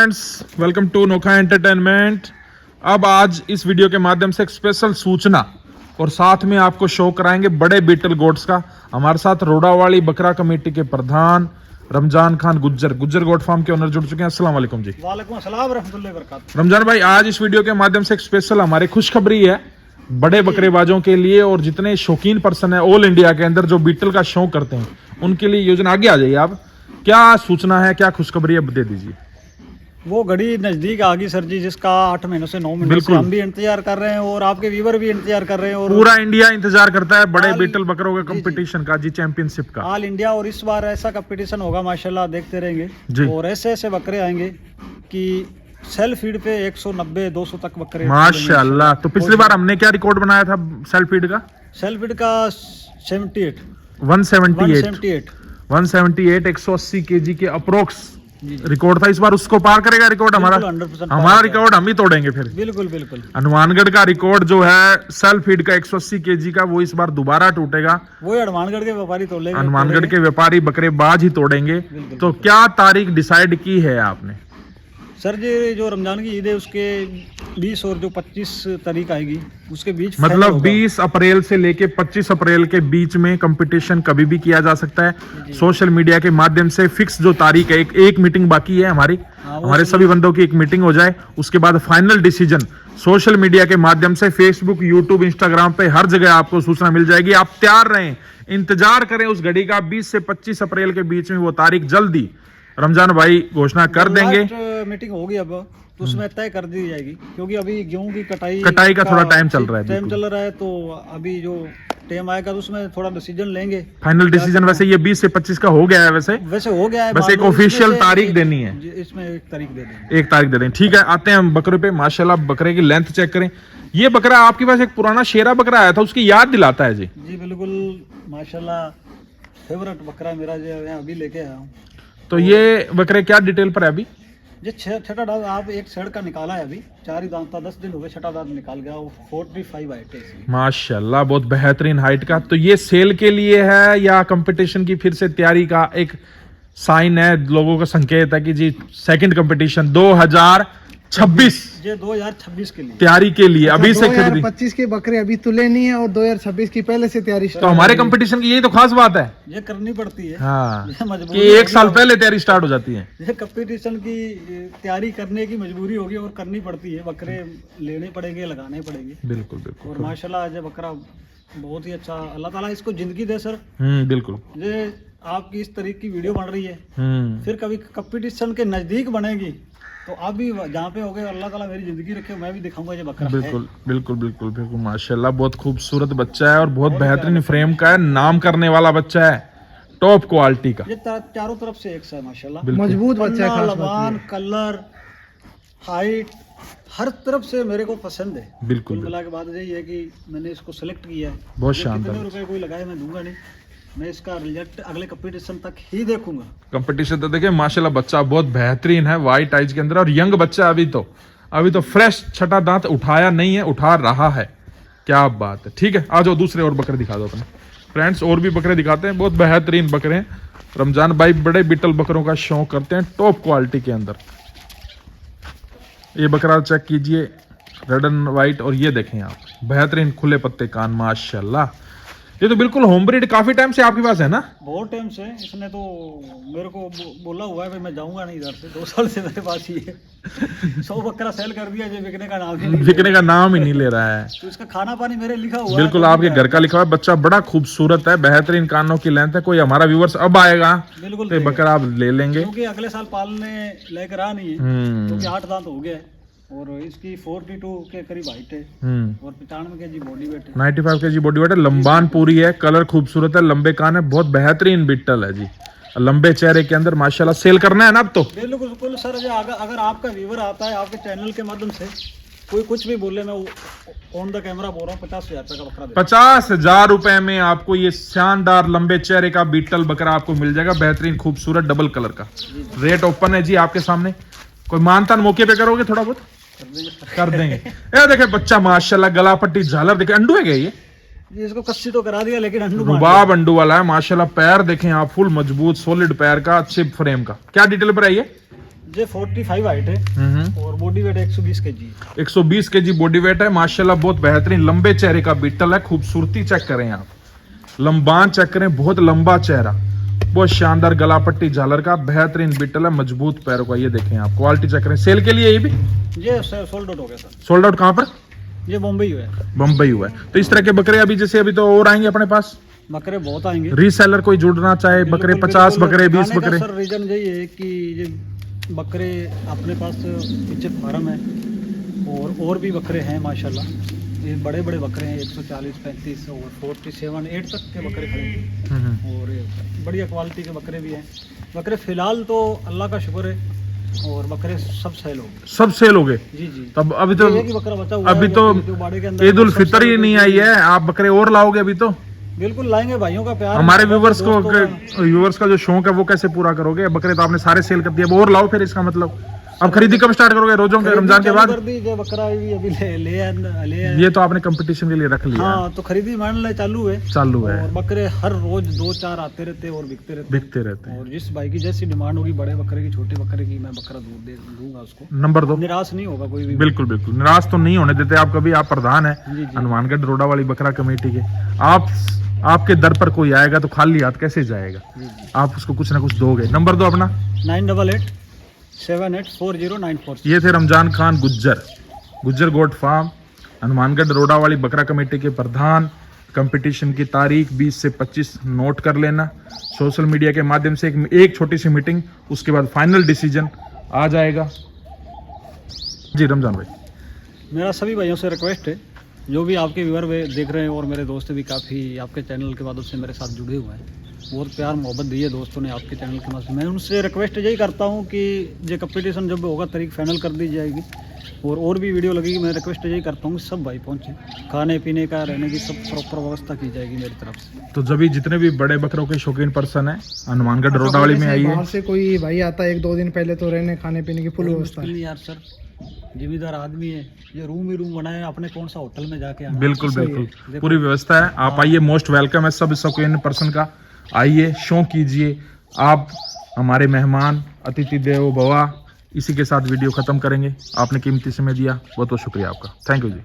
Friends, welcome to Nokha entertainment. अब आज इस वीडियो के माध्यम से एक स्पेशल सूचना और साथ में आपको शो कराएंगे बड़े बीटल गोट्स का। हमारे साथ रोडावाली बकरा कमेटी के प्रधान रमजान खान गुज्जर गोट फार्म के ओनर जुड़ चुके हैं। अस्सलाम वालेकुम जी। वालेकुम अस्सलाम रहमतुल्लाहि व बरकातहू। रमजान भाई, आज इस वीडियो के माध्यम से एक स्पेशल हमारी खुशखबरी है बड़े बकरेबाजों के लिए और जितने शौकीन पर्सन है ऑल इंडिया के अंदर जो बीटल का शौक करते हैं उनके लिए योजना। आगे आ जाइए आप, क्या सूचना है, क्या खुशखबरी है, दे दीजिए। वो घड़ी नजदीक आ गई सर जी, जिसका 8 महीनों से 9 महीने से हम भी इंतजार कर रहे हैं और आपके व्यूवर भी इंतजार कर रहे हैं और पूरा इंडिया इंतजार करता है बड़े बीटल बकरों के कंपटीशन का, जी चैंपियनशिप का, ऑल इंडिया। और इस बार ऐसा कंपटीशन होगा माशाल्लाह, देखते रहेंगे जी। और ऐसे ऐसे बकरे आएंगे कि सेल्फ फीड पे 190-200 तक बकरे माशाल्लाह। तो पिछली बार हमने क्या रिकॉर्ड बनाया था सेल्फ फीड का? सेल्फ फीड का 78 178 180 केजी के अप्रोक्स रिकॉर्ड था। इस बार उसको पार करेगा रिकॉर्ड हमारा? 100% हमारा रिकॉर्ड हम ही तोड़ेंगे फिर। बिल्कुल बिल्कुल। हनुमानगढ़ का रिकॉर्ड जो है सेल्फ फीड का 180 केजी का, वो इस बार दोबारा टूटेगा। वो हनुमानगढ़ के व्यापारी तोड़ेंगे, हनुमानगढ़ के व्यापारी बकरेबाज ही तोड़ेंगे। तो क्या तारीख डिसाइड की है आपने? सर जी, जो रमजान की ईद है उसके 20 और जो 25 तारीख आएगी उसके बीच, मतलब 20 अप्रैल से लेके 25 अप्रैल के बीच में कंपटीशन कभी भी किया जा सकता है। सोशल मीडिया के माध्यम से फिक्स जो तारीख है, एक मीटिंग बाकी है हमारे सभी बंदों की एक मीटिंग हो जाए, उसके बाद फाइनल डिसीजन सोशल मीडिया के माध्यम से फेसबुक, यूट्यूब, इंस्टाग्राम पे हर जगह आपको सूचना मिल जाएगी। आप तैयार रहें, इंतजार करें उस घड़ी का। 20 से 25 अप्रैल के बीच में वो तारीख जल्दी रमजान भाई घोषणा कर देंगे। मीटिंग होगी अब तो उसमें तय कर दी जाएगी, क्योंकि अभी गेहूं की कटाई का थोड़ा टाइम चल रहा है। तो अभी जो टाइम आएगा तो उसमें थोड़ा डिसीजन लेंगे, फाइनल डिसीजन। वैसे ये 20 से 25 का हो गया है, वैसे हो गया है, बस एक ऑफिशियल तारीख देनी है। इसमें एक तारीख दे देंगे, एक तारीख दे दें। ठीक है, आते हैं हम बकरे पे। माशाल्लाह बकरे की लेंथ चेक करें। ये बकरा आपके पास एक पुराना शेरा बकरा आया था, उसकी याद दिलाता है जी। जी बिल्कुल, माशाल्लाह फेवरेट बकरा मेरा जो है अभी लेके आया हूँ। तो ये बकरे क्या डिटेल पर है अभी? ये छठा दांत आप एक सेड का निकाला है, अभी 4 ही दांत था, 10 दिन हो गए, छठा दांत निकाल गया। वो 45 हाइट है इसकी। माशाल्लाह, बहुत बेहतरीन हाइट का। तो ये सेल के लिए है या कंपटीशन की फिर से तैयारी का एक साइन है, लोगों का संकेत है कि जी सेकंड कंपटीशन 2026, ये 2026 के लिए तैयारी के लिए अभी से खरीदी। 2025 के बकरे अभी तुले नहीं है और 2026 की पहले से तैयारी। तो हमारे कंपटीशन की यही तो खास बात है, ये करनी पड़ती है। हाँ, मजबूरी कि एक साल पहले तैयारी स्टार्ट हो जाती है। ये कंपटीशन की तैयारी करने की मजबूरी होगी और करनी पड़ती है। बकरे लेने पड़ेंगे, लगाने पड़ेंगे। बिल्कुल बिल्कुल। और माशाल्लाह ये बकरा बहुत ही अच्छा, अल्लाह ताला इसको जिंदगी दे सर। बिल्कुल। ये आपकी इस तरीके की वीडियो बन रही है, फिर कभी कंपटीशन के नजदीक बनेगी तो आप भी जहाँ पे हो गए, अल्लाह ताला मेरी जिंदगी रखे, मैं भी दिखाऊंगा ये बकरा। बिल्कुल बिल्कुल बिल्कुल बिल्कुल। माशाल्लाह, बहुत खूबसूरत बच्चा है और बहुत बेहतरीन फ्रेम का है, नाम करने वाला बच्चा है, टॉप क्वालिटी का। ये चारों तरफ से एक है माशाल्लाह, मजबूत बच्चा है, लबान, कलर, हाइट, हर तरफ से मेरे को पसंद है। बिल्कुल। कुल मिला के बात यही है कि मैंने इसको सेलेक्ट किया है। बहुत शानदार। कितने रुपए कोई लगाए मैं दूंगा नहीं, मैं इसका रिजल्ट अगले कंपटीशन तक ही देखूंगा। कंपटीशन तो देखिए, माशाल्लाह बच्चा बहुत बेहतरीन है, वाइट आइज के अंदर और यंग बच्चा। अभी तो फ्रेश, छठा दांत उठाया नहीं है, उठा रहा है। क्या बात है। ठीक है, आ जाओ दूसरे और बकरे दिखा दो अपने फ्रेंड्स। और भी बकरे दिखाते हैं, बहुत बेहतरीन बकरे हैं। रमजान भाई बड़े बीटल बकरों का शौक करते हैं, टॉप क्वालिटी के अंदर। ये बकरा चेक कीजिए, रेड एंड व्हाइट, और ये देखें आप बेहतरीन खुले पत्ते कान, माशाल्लाह। ये तो बिल्कुल होम ब्रीड काफी टाइम से आपके पास है ना? बहुत टाइम से। इसने तो मेरे को बोला हुआ है भाई मैं जाऊंगा नहीं इधर से, 2 साल से मेरे पास ही है। 100 बकरा सेल कर दिया, जो बिकने का नाम ही नहीं ले रहा है। तो इसका खाना पानी मेरे लिखा हुआ है, बिल्कुल आपके घर का लिखा हुआ है। बच्चा बड़ा खूबसूरत है, बेहतरीन कानों की लेंथ है। कोई हमारा व्यूअर्स अब आएगा बिल्कुल तो बकरा आप ले लेंगे, क्योंकि अगले साल पालने लेकर आ नहीं है, क्योंकि 8 दांत हो गया है और इसकी 42 के करीब हाइट है और 95 केजी बॉडी वेट है। 95 केजी बॉडी वेट है, लंबान पूरी है, कलर खूबसूरत है, लंबे कान है, बहुत बेहतरीन बिट्टल है जी, लंबे चेहरे के अंदर। माशाल्लाह, सेल करना है ना अब तो? बिल्कुल सर। अगर आपका व्यूवर आता है आपके चैनल के माध्यम से, कोई कुछ भी बोले, मैं ऑन द कैमरा बोल रहा हूँ, 50,000 रुपए का बकरा दे। 50,000 रुपए में आपको ये शानदार लंबे चेहरे का बीटल बकरा आपको मिल जाएगा, बेहतरीन खूबसूरत डबल कलर का। रेट ओपन है जी आपके सामने। कोई मानतान मौके पे करोगे थोड़ा बहुत? कर देंगे। ये देखे बच्चा, माशाल्लाह, गला पट्टी, झालर देखे। अंडू है क्या ये? इसको कस्सी तो करा दिया, लेकिन अंडू रुबाब अंडू वाला है माशाल्लाह। पैर देखें आप, फुल मजबूत सॉलिड पैर का, अच्छे फ्रेम का। क्या डिटेल पर है ये? ये 45 हाइट है और बॉडी वेट 120 kg है। 120 केजी बॉडी वेट है माशाल्लाह, बहुत बेहतरीन लंबे चेहरे का बीटल है। खूबसूरती चेक करें आप, लंबान चेक करें, बहुत लंबा चेहरा, बहुत शानदार गला पट्टी झालर का बेहतरीन बीटल है, मजबूत पैरों का। ये देखें आप, क्वालिटी चेक करें। सेल के लिए ये भी ये सोल्ड आउट हो गया सर। सोल्ड आउट कहाँ पर? ये मुंबई हुआ है। बम्बई हुआ है। तो इस तरह के बकरे अभी जैसे अभी तो और आएंगे अपने पास, बकरे बहुत आएंगे। रीसेलर कोई जुड़ना चाहे, बकरे 50 बकरे 20 बकरे। सर रीजन यही है कि ये बकरे अपने पास पीछे फार्म है और भी बकरे हैं माशाल्लाह। ये बड़े बड़े बकरे हैं, 140, 35 और 47, 8 तक के बकरे खड़े हैं और बढ़िया क्वालिटी के बकरे भी हैं। बकरे फिलहाल तो अल्लाह का शुक्र है और बकरे सब सेल हो गए। सब सेल हो गए जी जी। तब अभी तो एक ही बकरा बचा हुआ अभी है, तो जो बाड़े के अंदर ईद उल फितर ही नहीं आई है, आप बकरे और लाओगे अभी तो? बिल्कुल लाएंगे, भाइयों का प्यार। हमारे व्यूवर्स का जो शौक है वो कैसे पूरा करोगे? बकरे तो आपने सारे सेल कर दिए, अब और लाओ फिर। इसका मतलब अब खरीदी कब स्टार्ट करोगे? रोजों के, रमजान के बाद? कर दी जो बकरा अभी ले ये तो आपने कंपटीशन के लिए रख लिया। हाँ, तो खरीदी मान ले चालू है और बकरे हर रोज 2-4 आते रहते और बिकते रहते हैं। और जिस भाई की जैसी डिमांड होगी, बड़े बकरे की, छोटे बकरे की, मैं बकरा दूंगा उसको। नंबर 2, निराश नहीं होगा कोई भी। बिल्कुल बिल्कुल निराश तो नहीं होने देते आप कभी। आप प्रधान है हनुमानगढ़ रोडा वाली बकरा कमेटी के। आपके दर पर कोई आएगा तो खाली हाथ कैसे जाएगा? आप उसको कुछ ना कुछ दोगे। नंबर 2 अपना 9887840946। ये थे रमजान खान गुज्जर गोट फार्म, हनुमानगढ़ रोडा वाली बकरा कमेटी के प्रधान। कंपटीशन की तारीख 20 से 25 नोट कर लेना। सोशल मीडिया के माध्यम से एक छोटी सी मीटिंग, उसके बाद फाइनल डिसीजन आ जाएगा। जी रमजान भाई, मेरा सभी भाइयों से रिक्वेस्ट है, जो भी आपके व्यूअर देख रहे हैं और मेरे दोस्त भी काफ़ी आपके चैनल के बाद से मेरे साथ जुड़े हुए हैं, बहुत प्यार मोहब्बत दी है दोस्तों ने आपके चैनल के माध्यम से। मैं उनसे रिक्वेस्ट यही करता हूं कि ये कंपटीशन जब होगा तारीख फाइनल कर दी जाएगी और भी वीडियो लगेगी। मैं रिक्वेस्ट यही करता हूं कि सब भाई पहुंचे, खाने पीने का, रहने की सब प्रॉपर व्यवस्था की जाएगी मेरी तरफ से। तो जब जितने भी बड़े बकरों के शौकीन पर्सन है हनुमानगढ़ रोडा वाली में आइए। बाहर से कोई भाई आता है 1-2 दिन पहले, तो रहने खाने पीने की फुल व्यवस्था है। यार सर जिम्मेदार आदमी है, ये रूम ही रूम बनाए, अपने कौन सा होटल में जाके आना। बिल्कुल पूरी व्यवस्था है। आप आइए, मोस्ट वेलकम है सब शौकीन पर्सन का। आइए, शौक कीजिए। आप हमारे मेहमान, अतिथि देवो भव। इसी के साथ वीडियो खत्म करेंगे। आपने कीमती समय दिया, बहुत बहुत शुक्रिया आपका। Thank you ji.